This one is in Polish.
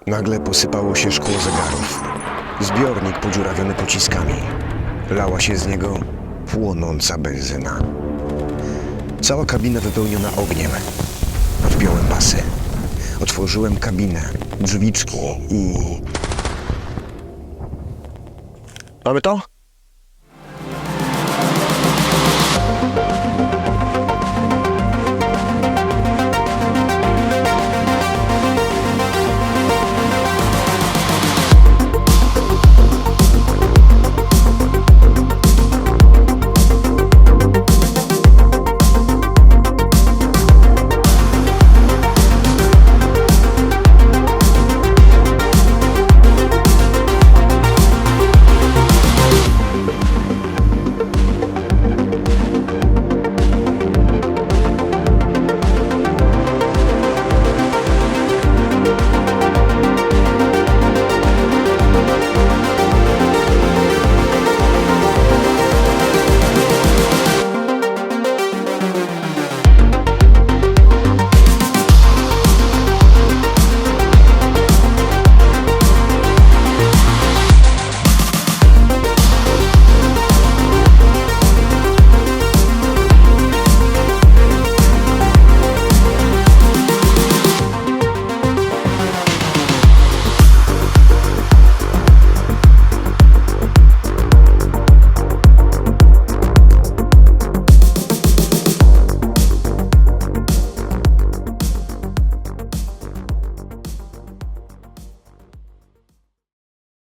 Nagle posypało się szkło zegarów. Zbiornik podziurawiony pociskami. Lała się z niego płonąca benzyna. Cała kabina wypełniona ogniem. Odpiąłem pasy. Otworzyłem kabinę, drzwiczki i... Mamy to?